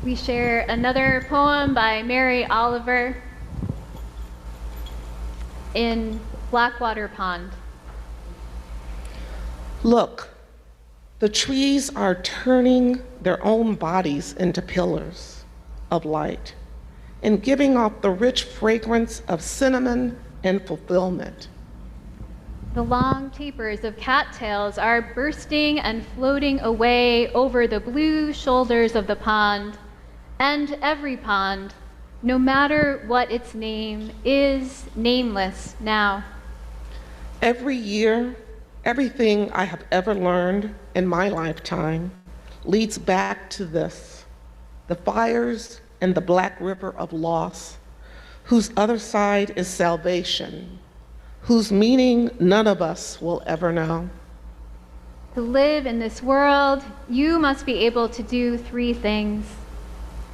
We share another poem by Mary Oliver in Blackwater Pond. Look, the trees are turning their own bodies into pillars of light and giving off the rich fragrance of cinnamon and fulfillment. The long tapers of cattails are bursting and floating away over the blue shoulders of the pond, and every pond, no matter what its name, is nameless now. Every year, everything I have ever learned in my lifetime leads back to this, the fires and the black river of loss, whose other side is salvation, whose meaning none of us will ever know. To live in this world, you must be able to do three things: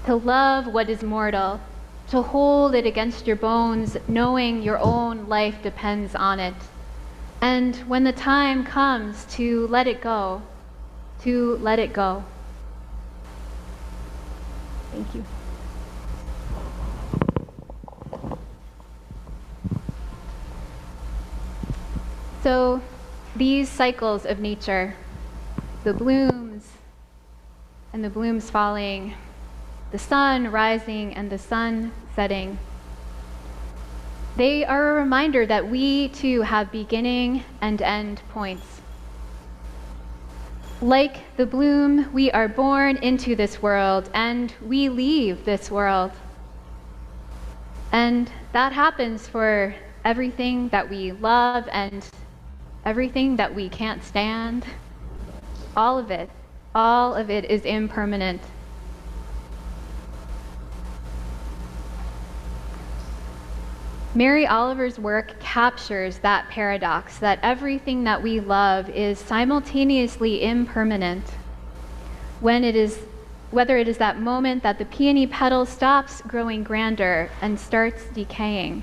to love what is mortal, to hold it against your bones, knowing your own life depends on it, and when the time comes, to let it go, to let it go. Thank you. So these cycles of nature, the blooms and the blooms falling, the sun rising and the sun setting, they are a reminder that we too have beginning and end points. Like the bloom, we are born into this world and we leave this world. And that happens for everything that we love and everything that we can't stand. All of it is impermanent. Mary Oliver's work captures that paradox that everything that we love is simultaneously impermanent. Whether it is that moment that the peony petal stops growing grander and starts decaying.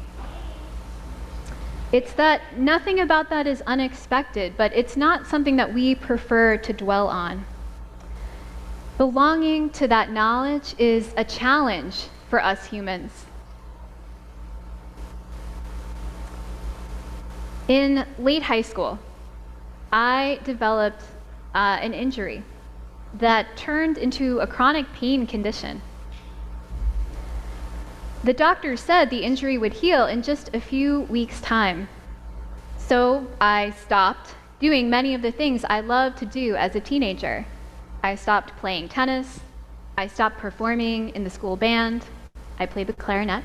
It's that nothing about that is unexpected, but it's not something that we prefer to dwell on. Belonging to that knowledge is a challenge for us humans. In late high school, I developed an injury that turned into a chronic pain condition. The doctor said the injury would heal in just a few weeks' time. So I stopped doing many of the things I loved to do as a teenager. I stopped playing tennis. I stopped performing in the school band. I played the clarinet.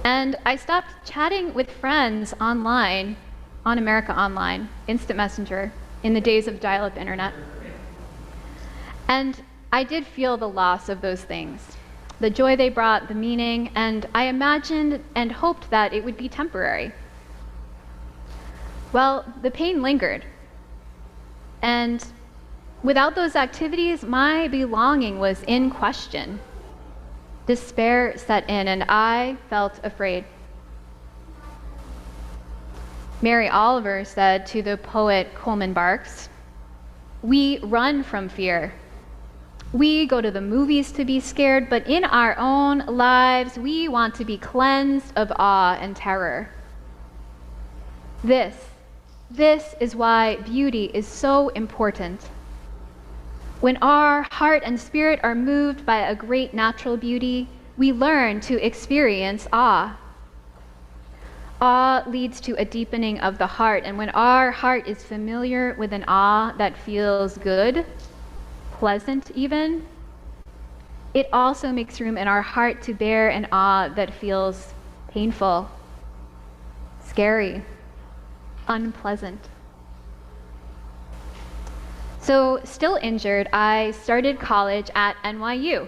And I stopped chatting with friends online, on America Online, Instant Messenger, in the days of dial-up internet. And I did feel the loss of those things, the joy they brought, the meaning, and I imagined and hoped that it would be temporary. Well, the pain lingered. And without those activities, my belonging was in question. Despair set in, and I felt afraid. Mary Oliver said to the poet Coleman Barks, "We run from fear. We go to the movies to be scared, but in our own lives, we want to be cleansed of awe and terror." This is why beauty is so important. When our heart and spirit are moved by a great natural beauty, we learn to experience awe. Awe leads to a deepening of the heart, and when our heart is familiar with an awe that feels good, pleasant even, it also makes room in our heart to bear an awe that feels painful, scary, unpleasant. So, still injured, I started college at NYU.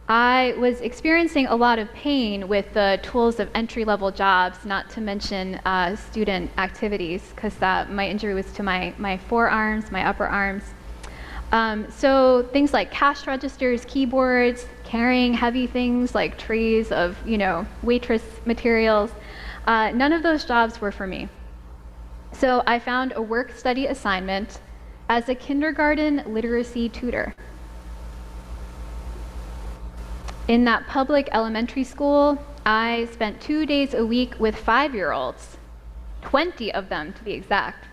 I was experiencing a lot of pain with the tools of entry-level jobs, not to mention student activities, because my injury was to my forearms, my upper arms. So things like cash registers, keyboards, carrying heavy things like trays of, waitress materials, none of those jobs were for me. So I found a work-study assignment as a kindergarten literacy tutor. In that public elementary school, I spent 2 days a week with 5-year-olds, 20 of them to be exact.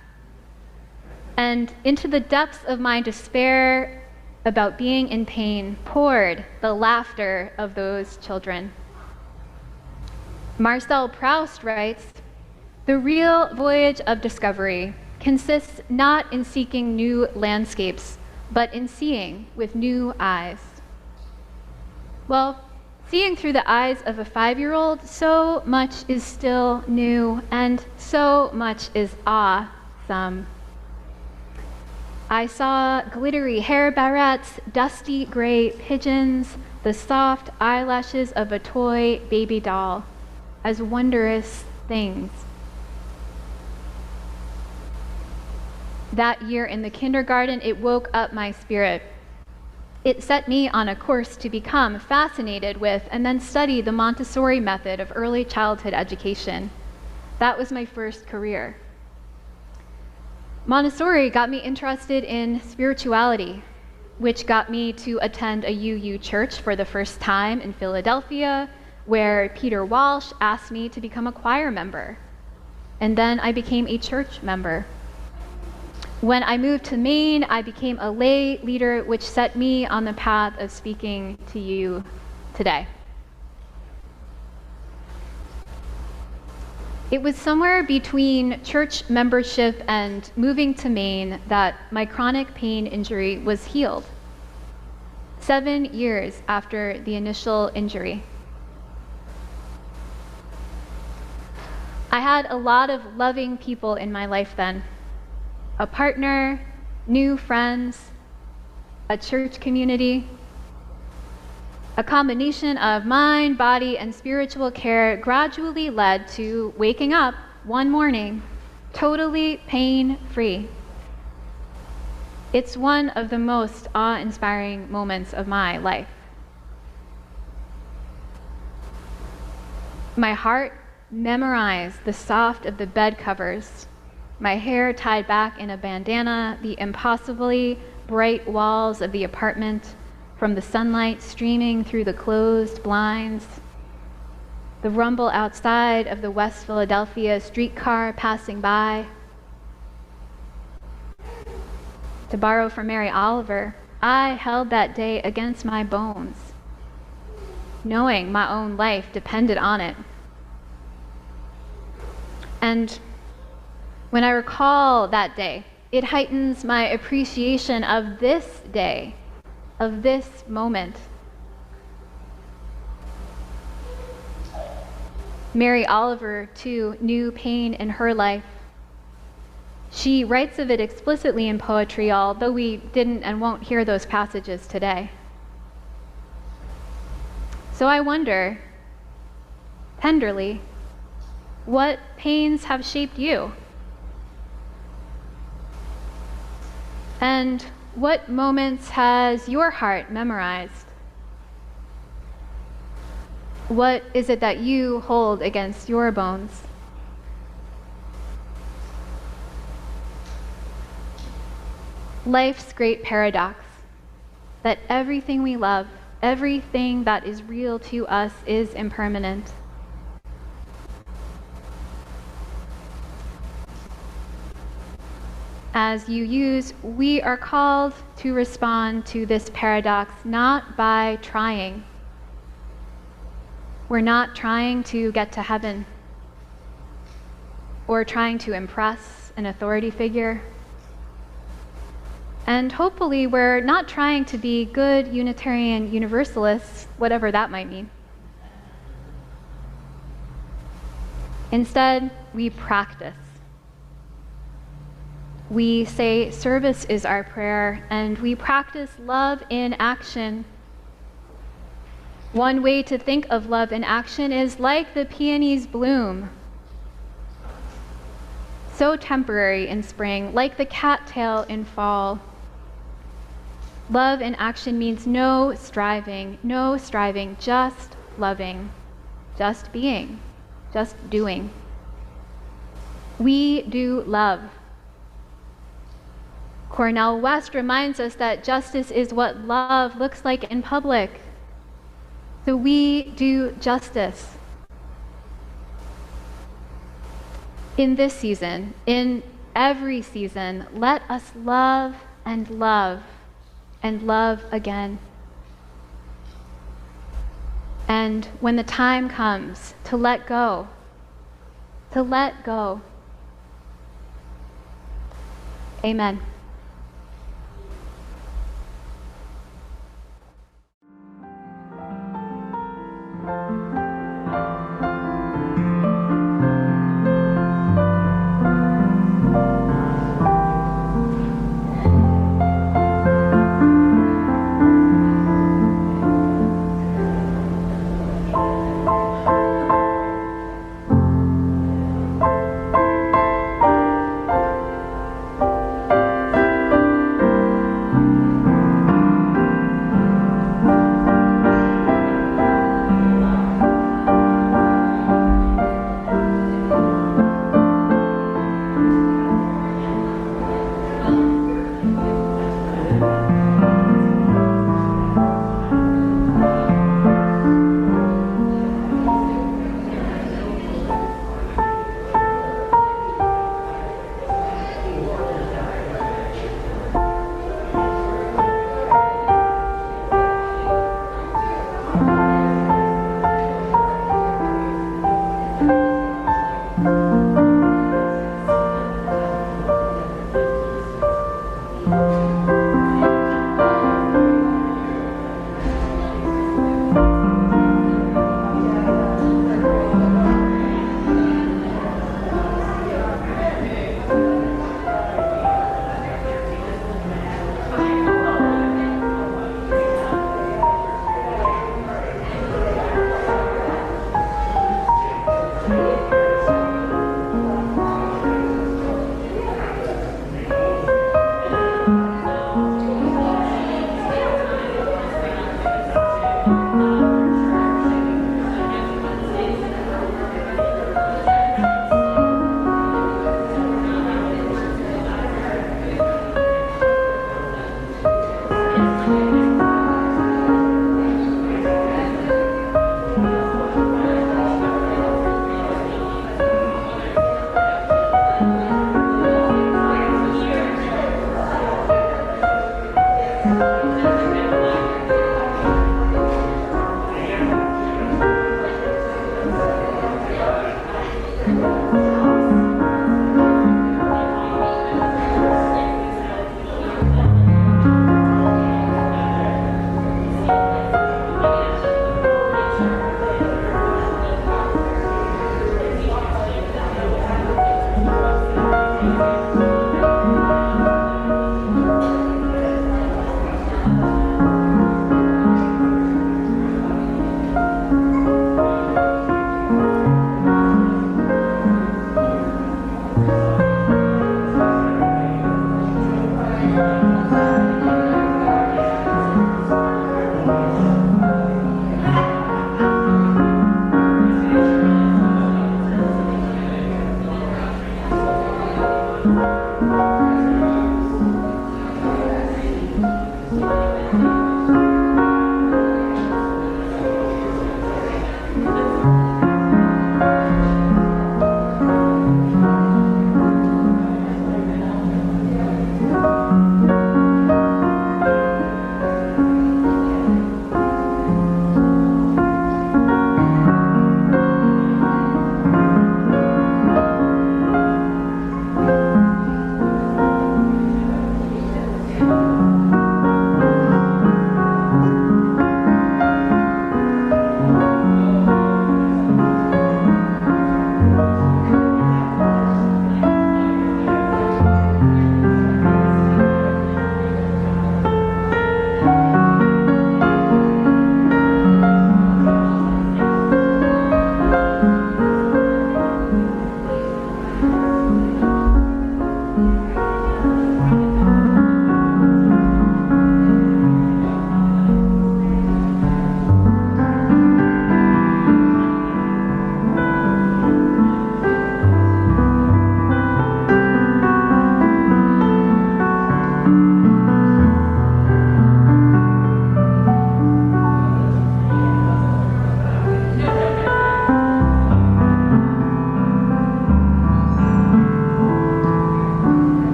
And into the depths of my despair about being in pain poured the laughter of those children. Marcel Proust writes, "The real voyage of discovery consists not in seeking new landscapes, but in seeing with new eyes." Well, seeing through the eyes of a 5-year-old, so much is still new and so much is awesome. I saw glittery hair barrettes, dusty gray pigeons, the soft eyelashes of a toy baby doll as wondrous things. That year in the kindergarten, it woke up my spirit. It set me on a course to become fascinated with and then study the Montessori method of early childhood education. That was my first career. Montessori got me interested in spirituality, which got me to attend a UU church for the first time in Philadelphia, where Peter Walsh asked me to become a choir member. And then I became a church member. When I moved to Maine, I became a lay leader, which set me on the path of speaking to you today. It was somewhere between church membership and moving to Maine that my chronic pain injury was healed. 7 years after the initial injury. I had a lot of loving people in my life then. A partner, new friends, a church community. A combination of mind, body, and spiritual care gradually led to waking up one morning, totally pain-free. It's one of the most awe-inspiring moments of my life. My heart memorized the soft of the bed covers, my hair tied back in a bandana, the impossibly bright walls of the apartment, from the sunlight streaming through the closed blinds, the rumble outside of the West Philadelphia streetcar passing by. To borrow from Mary Oliver, I held that day against my bones, knowing my own life depended on it. And when I recall that day, it heightens my appreciation of this day, of this moment. Mary Oliver, too, knew pain in her life. She writes of it explicitly in poetry, although we didn't and won't hear those passages today. So I wonder, tenderly, what pains have shaped you? And what moments has your heart memorized? What is it that you hold against your bones? Life's great paradox, that everything we love, everything that is real to us is impermanent. As UUs, we are called to respond to this paradox not by trying. We're not trying to get to heaven or trying to impress an authority figure. And hopefully we're not trying to be good Unitarian Universalists, whatever that might mean. Instead, we practice. We say service is our prayer, and we practice love in action. One way to think of love in action is like the peony's bloom, so temporary in spring, like the cattail in fall. Love in action means no striving, just loving, just being, just doing. We do love. Cornell West reminds us that justice is what love looks like in public. So we do justice in this season, in every season. Let us love and love and love again. And when the time comes to let go, Amen.